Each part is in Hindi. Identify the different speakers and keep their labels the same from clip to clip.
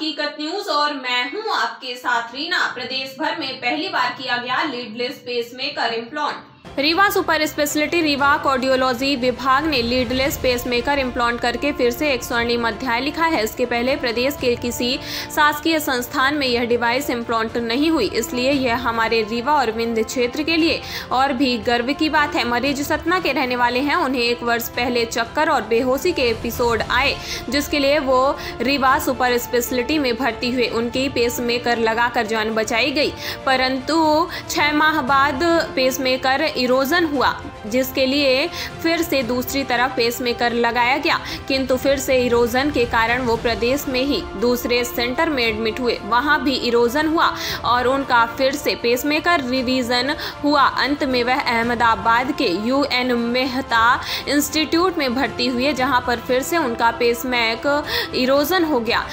Speaker 1: हकीकत न्यूज और मैं हूं आपके साथ रीना। प्रदेश भर में पहली बार किया गया leadless pacemaker implant. Rewa super speciality Rewa cardiology विभाग ने लीडलेस पेसमेकर इम्प्लांट करके फिर से एक स्वर्णिम अध्याय लिखा है। इसके पहले प्रदेश के किसी शासकीय संस्थान में यह डिवाइस इम्प्लांट नहीं हुई, इसलिए यह हमारे रीवा और विंध्य क्षेत्र के लिए और भी गर्व की बात है। मरीज सतना के रहने वाले हैं। उन्हें 1 वर्ष पहले चक्कर और बेहोशी के एपिसोड आए, जिसके लिए वो रीवा सुपर स्पेशलिटी में भर्ती हुए। उनकी पेसमेकर लगाकर जान बचाई गई, परंतु 6 माह बाद पेसमेकर इरोजन हुआ, जिसके लिए फिर से दूसरी तरफ पेसमेकर लगाया गया, किंतु फिर से इरोजन के कारण वो प्रदेश में ही दूसरे सेंटर में एडमिट हुए। वहां भी इरोजन हुआ और उनका फिर से पेसमेकर रिवीजन हुआ। अंत में वह अहमदाबाद के UN मेहता इंस्टीट्यूट में भर्ती हुए, जहां पर फिर से उनका पेसमेकर इरोजन हो गया।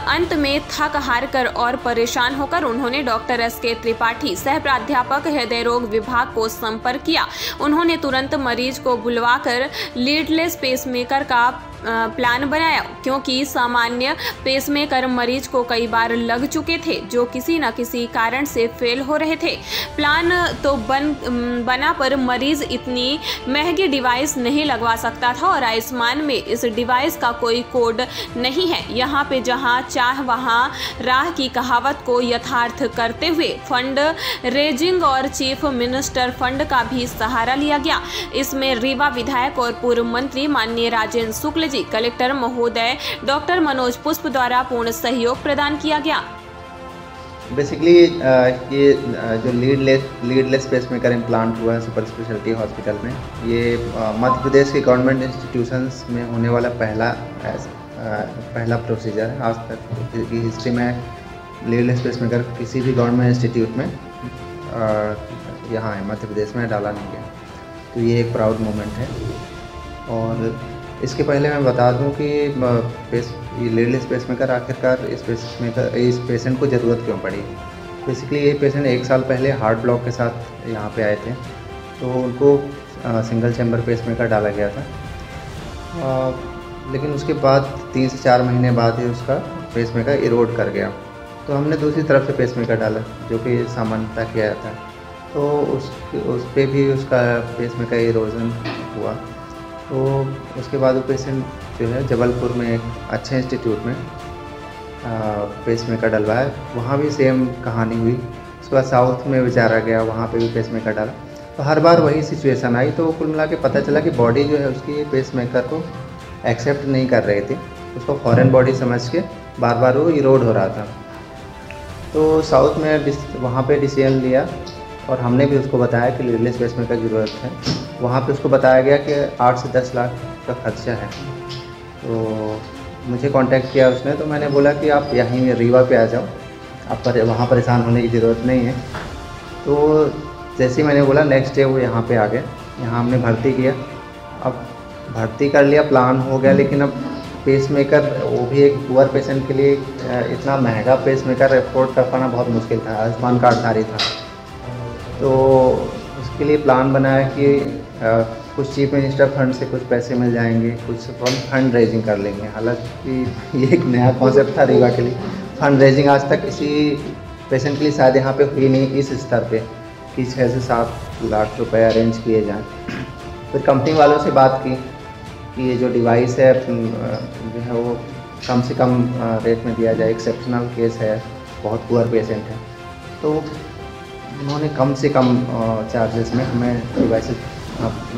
Speaker 1: अंत में थक हार कर और परेशान होकर उन्होंने डॉक्टर SK त्रिपाठी, सह प्राध्यापक हृदय रोग विभाग को संपर्क किया। उन्होंने तुरंत मरीज को बुलवाकर लीडलेस पेसमेकर का प्लान बनाया, क्योंकि सामान्य पेसमेकर मरीज को कई बार लग चुके थे, जो किसी न किसी कारण से फेल हो रहे थे। प्लान तो बना पर मरीज इतनी महंगी डिवाइस नहीं लगवा सकता था और आयुष्मान में इस डिवाइस का कोई कोड नहीं है। यहाँ पे जहाँ चाह वहाँ राह की कहावत को यथार्थ करते हुए फंड रेजिंग और चीफ मिनिस्टर फंड का भी सहारा लिया गया। इसमें रीवा विधायक और पूर्व मंत्री माननीय राजेंद्र शुक्ल जी, कलेक्टर महोदय डॉक्टर मनोज पुष्प द्वारा पूर्ण सहयोग प्रदान किया गया।
Speaker 2: बेसिकली ये जो लीडलेस पेसमेकर इम्प्लांट हुआ है सुपर स्पेशलिटी हॉस्पिटल में, ये मध्य प्रदेश के गवर्नमेंट इंस्टीट्यूशंस में होने वाला पहला प्रोसीजर है। आज तक की हिस्ट्री में लीडलेस पेसमेकर किसी भी गवर्नमेंट इंस्टीट्यूट में यहाँ है मध्य प्रदेश में डाला नहीं गया, तो ये एक प्राउड मोमेंट है। और इसके पहले मैं बता दूं कि ये लीडलेस पेसमेकर आखिरकार इस पेशेंट को ज़रूरत क्यों पड़ी। बेसिकली ये पेशेंट 1 साल पहले हार्ट ब्लॉक के साथ यहाँ पे आए थे, तो उनको सिंगल चैम्बर पेसमेकर डाला गया था, लेकिन उसके बाद 3 से 4 महीने बाद ही उसका पेसमेकर इरोड कर गया। तो हमने दूसरी तरफ से पेसमेकर डाला, जो कि सामान्यतः किया जाता है, तो उस पर भी उसका पेसमेकर इरोजन हुआ। तो उसके बाद वो पेशेंट जो है जबलपुर में एक अच्छे इंस्टीट्यूट में पेसमेकर डलवाया, वहाँ भी सेम कहानी हुई। उसके बाद साउथ में विचारा गया, वहाँ पे भी पेसमेकर डाला, तो हर बार वही सिचुएशन आई। तो कुल मिला के पता चला कि बॉडी जो है उसकी पेसमेकर को एक्सेप्ट नहीं कर रही थी, उसको फॉरेन बॉडी समझ के बार बार वो इरोड हो रहा था। तो साउथ में वहाँ पे डिसीजन लिया और हमने भी उसको बताया कि लीडलेस पेसमेकर की ज़रूरत है। वहाँ पे उसको बताया गया कि 8 से 10 लाख का खर्चा है। तो मुझे कांटेक्ट किया उसने, तो मैंने बोला कि आप यहीं रीवा पे आ जाओ, आप वहाँ परेशान होने की ज़रूरत नहीं है। तो जैसे ही मैंने बोला, नेक्स्ट डे वो यहाँ पे आ गए। यहाँ हमने भर्ती किया, अब भर्ती कर लिया, प्लान हो गया, लेकिन अब पेसमेकर, वो भी एक पुअर पेशेंट के लिए इतना महंगा पेसमेकर अफोर्ड कर पाना बहुत मुश्किल था। आयुष्मान कार्डधारी था, तो उसके लिए प्लान बनाया कि कुछ चीफ मिनिस्टर फंड से कुछ पैसे मिल जाएंगे, कुछ फंड रेजिंग कर लेंगे। हालांकि ये एक नया कॉन्सेप्ट था रीवा के लिए। फंड रेजिंग आज तक किसी पेशेंट के लिए शायद यहाँ पे हुई नहीं इस स्तर पे कि 6 से 7 लाख रुपए अरेंज किए जाएँ। फिर कंपनी वालों से बात की कि ये जो डिवाइस है जो है वो कम से कम रेट में दिया जाए, एक्सेप्शनल केस है, बहुत पुअर पेशेंट है। तो उन्होंने कम से कम चार्जेस में हमें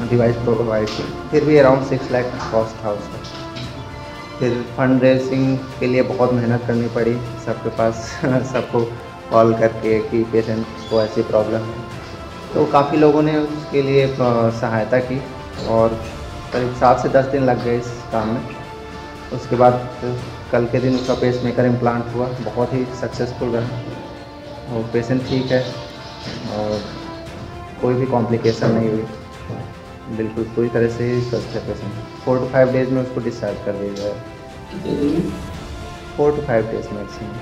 Speaker 2: डिवाइस प्रोवाइड की। फिर भी अराउंड 6 लाख कॉस्ट था उसका। फिर फंड रेजिंग के लिए बहुत मेहनत करनी पड़ी सबके पास सबको कॉल करके कि पेशेंट को ऐसी प्रॉब्लम है। तो काफ़ी लोगों ने उसके लिए सहायता की और करीब 7 से 10 दिन लग गए इस काम में। उसके बाद कल के दिन उसका पेसमेकर इम्प्लांट हुआ, बहुत ही सक्सेसफुल रहा और पेशेंट ठीक है और कोई भी कॉम्प्लिकेशन नहीं हुई, बिल्कुल पूरी तरह से ही स्वस्थ है पेशेंट। 4 to 5 डेज़ में उसको डिस्चार्ज कर दिया जाए। कितने दिन? 4 to 5 डेज़ मैक्सिमम।